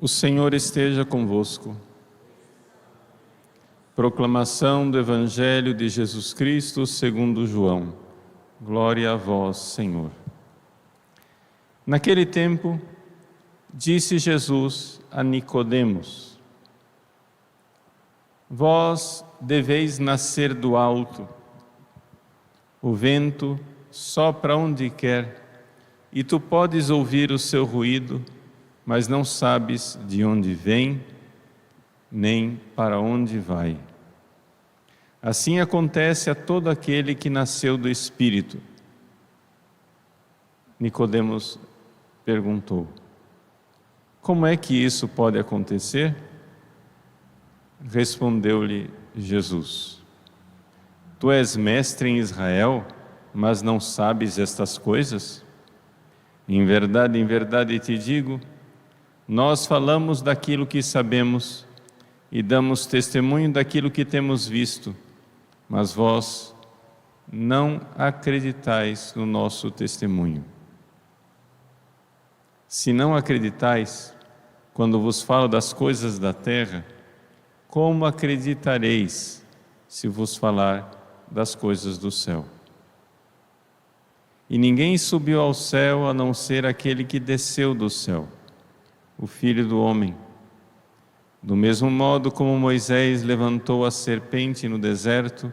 O Senhor esteja convosco. Proclamação do Evangelho de Jesus Cristo segundo João. Glória a vós, Senhor. Naquele tempo, disse Jesus a Nicodemos: Vós deveis nascer do alto. O vento sopra onde quer, e tu podes ouvir o seu ruído, mas não sabes de onde vem, nem para onde vai. Assim acontece a todo aquele que nasceu do Espírito. Nicodemos perguntou: Como é que isso pode acontecer? Respondeu-lhe Jesus: Tu és mestre em Israel, mas não sabes estas coisas? Em verdade te digo, nós falamos daquilo que sabemos e damos testemunho daquilo que temos visto, mas vós não acreditais no nosso testemunho. Se não acreditais, quando vos falo das coisas da terra, como acreditareis se vos falar das coisas do céu? E ninguém subiu ao céu a não ser aquele que desceu do céu, o Filho do Homem. Do mesmo modo como Moisés levantou a serpente no deserto,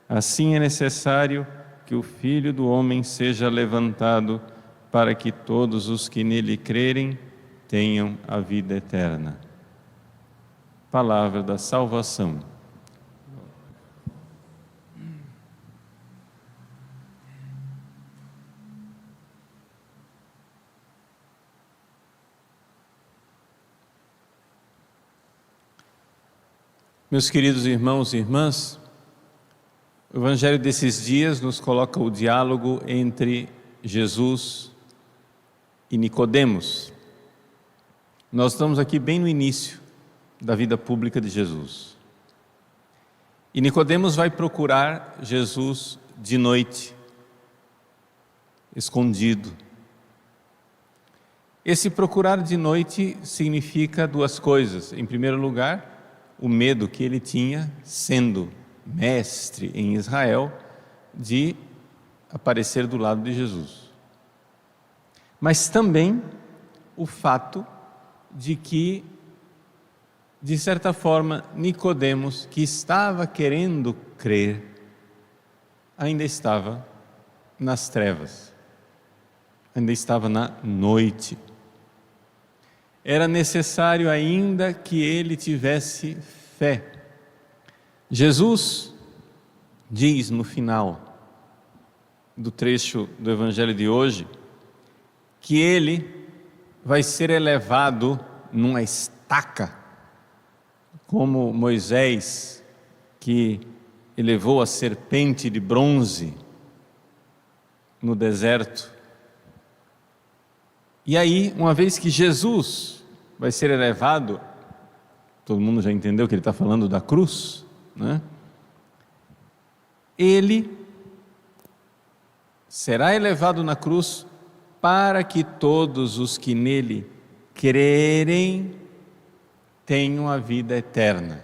assim é necessário que o Filho do Homem seja levantado, para que todos os que nele crerem tenham a vida eterna. Palavra da salvação. Meus queridos irmãos e irmãs, o Evangelho desses dias nos coloca o diálogo entre Jesus e Nicodemos. Nós estamos aqui bem no início da vida pública de Jesus. E Nicodemos vai procurar Jesus de noite, escondido. Esse procurar de noite significa duas coisas. Em primeiro lugar, o medo que ele tinha, sendo mestre em Israel, de aparecer do lado de Jesus. Mas também o fato de que, de certa forma, Nicodemos, que estava querendo crer, ainda estava nas trevas, ainda estava na noite. Era necessário ainda que ele tivesse fé. Jesus diz no final do trecho do Evangelho de hoje que ele vai ser elevado numa estaca, como Moisés, que elevou a serpente de bronze no deserto. E aí, uma vez que Jesus vai ser elevado, todo mundo já entendeu que ele está falando da cruz, né? Ele será elevado na cruz para que todos os que nele crerem tenham a vida eterna.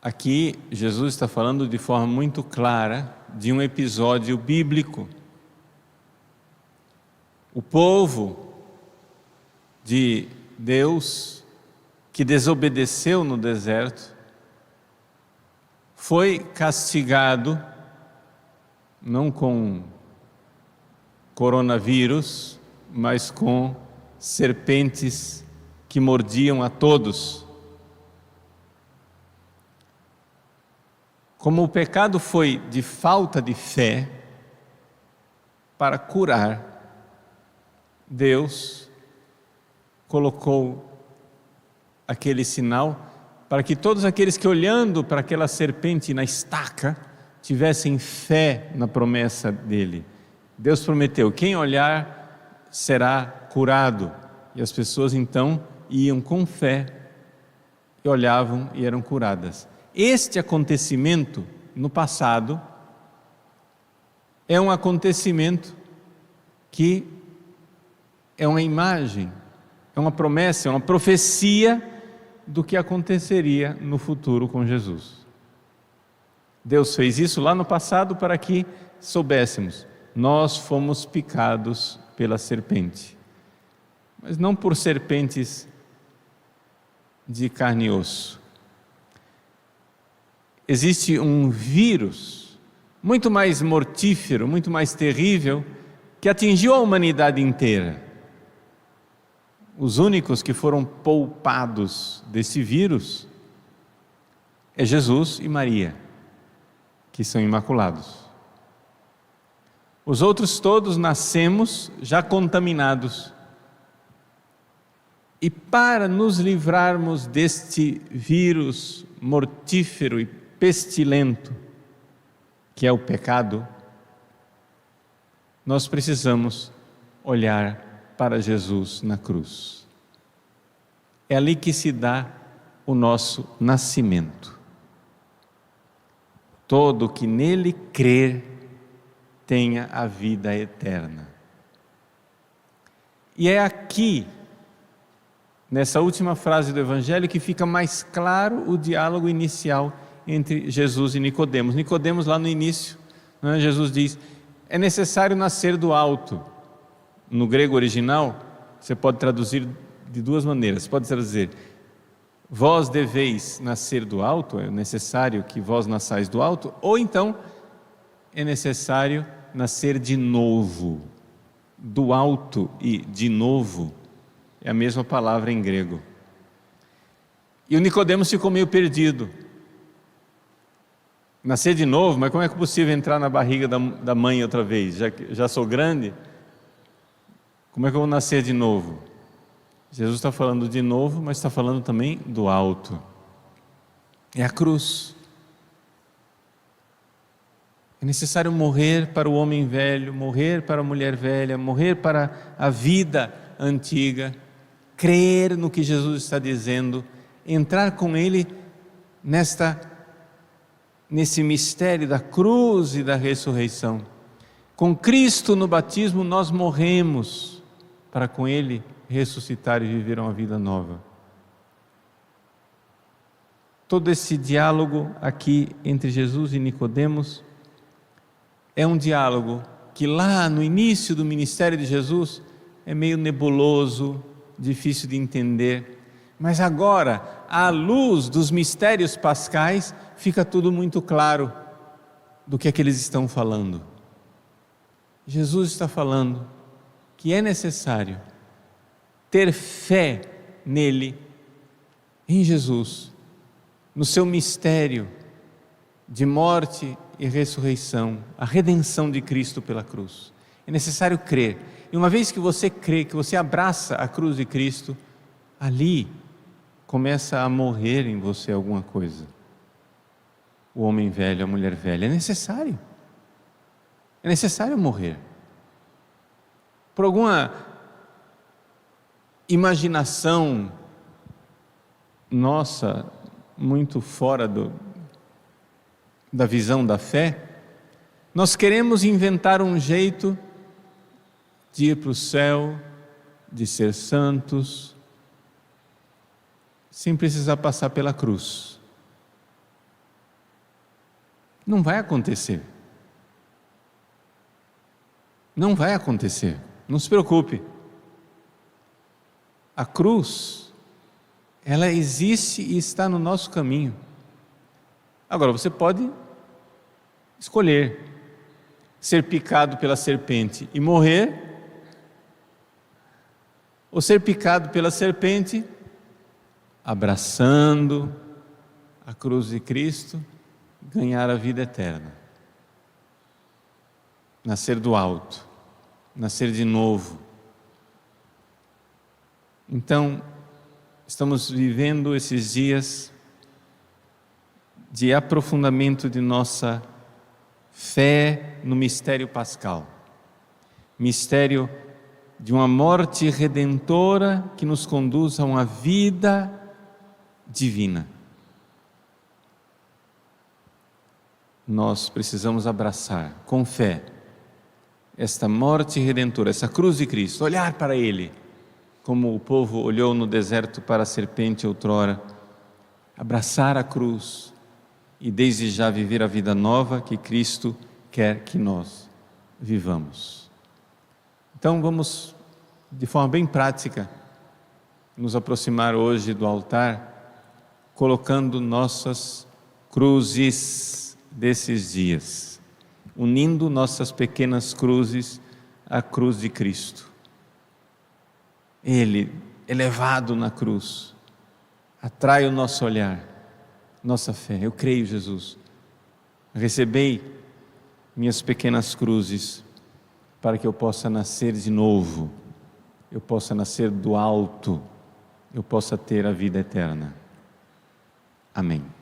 Aqui, Jesus está falando de forma muito clara de um episódio bíblico. O povo de Deus, que desobedeceu no deserto, foi castigado, não com coronavírus, mas com serpentes que mordiam a todos. Como o pecado foi de falta de fé, para curar, Deus colocou aquele sinal para que todos aqueles que, olhando para aquela serpente na estaca, tivessem fé na promessa dele. Deus prometeu: quem olhar será curado. E as pessoas então iam com fé e olhavam e eram curadas. Este acontecimento no passado é um acontecimento que é uma imagem, é uma promessa, é uma profecia do que aconteceria no futuro com Jesus. Deus fez isso lá no passado para que soubéssemos, nós fomos picados pela serpente, mas não por serpentes de carne e osso. Existe um vírus muito mais mortífero, muito mais terrível, que atingiu a humanidade inteira. Os únicos que foram poupados desse vírus é Jesus e Maria, que são imaculados. Os outros todos nascemos já contaminados. E para nos livrarmos deste vírus mortífero e pestilento, que é o pecado, nós precisamos olhar para Jesus na cruz. É ali que se dá o nosso nascimento. Todo que nele crer tenha a vida eterna. E é aqui, nessa última frase do Evangelho, que fica mais claro o diálogo inicial entre Jesus e Nicodemos. Nicodemos, lá no início, Jesus diz: é necessário nascer do alto. No grego original, você pode traduzir de duas maneiras. Você pode traduzir: vós deveis nascer do alto, é necessário que vós nasçais do alto, ou então, é necessário nascer de novo. Do alto e de novo é a mesma palavra em grego. E o Nicodemos ficou meio perdido. Nascer de novo, mas como é que é possível entrar na barriga da mãe outra vez? Já sou grande? Como é que eu vou nascer de novo? Jesus está falando de novo, mas está falando também do alto. É a cruz. É necessário morrer para o homem velho, morrer para a mulher velha, morrer para a vida antiga, crer no que Jesus está dizendo, entrar com Ele nesse mistério da cruz e da ressurreição. Com Cristo no batismo nós morremos, para com Ele ressuscitar e viver uma vida nova. Todo esse diálogo aqui entre Jesus e Nicodemos é um diálogo que lá no início do ministério de Jesus é meio nebuloso, difícil de entender, mas agora, à luz dos mistérios pascais, fica tudo muito claro do que é que eles estão falando. Jesus está falando que é necessário ter fé nele, em Jesus, no seu mistério de morte e ressurreição, a redenção de Cristo pela cruz. É necessário crer. E uma vez que você crê, que você abraça a cruz de Cristo, ali começa a morrer em você alguma coisa. O homem velho, a mulher velha, é necessário. É necessário morrer. Por alguma imaginação nossa, muito fora da visão da fé, nós queremos inventar um jeito de ir para o céu, de ser santos, sem precisar passar pela cruz. Não vai acontecer. Não vai acontecer. Não se preocupe. A cruz, ela existe e está no nosso caminho. Agora, você pode escolher ser picado pela serpente e morrer, ou ser picado pela serpente, abraçando a cruz de Cristo, ganhar a vida eterna. Nascer do alto, nascer de novo. Então, estamos vivendo esses dias de aprofundamento de nossa fé no mistério pascal, mistério de uma morte redentora que nos conduz a uma vida divina. Nós precisamos abraçar com fé esta morte redentora, essa cruz de Cristo, olhar para Ele, como o povo olhou no deserto para a serpente outrora, abraçar a cruz e desde já viver a vida nova que Cristo quer que nós vivamos. Então vamos, de forma bem prática, nos aproximar hoje do altar, colocando nossas cruzes desses dias, unindo nossas pequenas cruzes à cruz de Cristo. Ele, elevado na cruz, atrai o nosso olhar, nossa fé. Eu creio, Jesus, recebei minhas pequenas cruzes para que eu possa nascer de novo, eu possa nascer do alto, eu possa ter a vida eterna. Amém.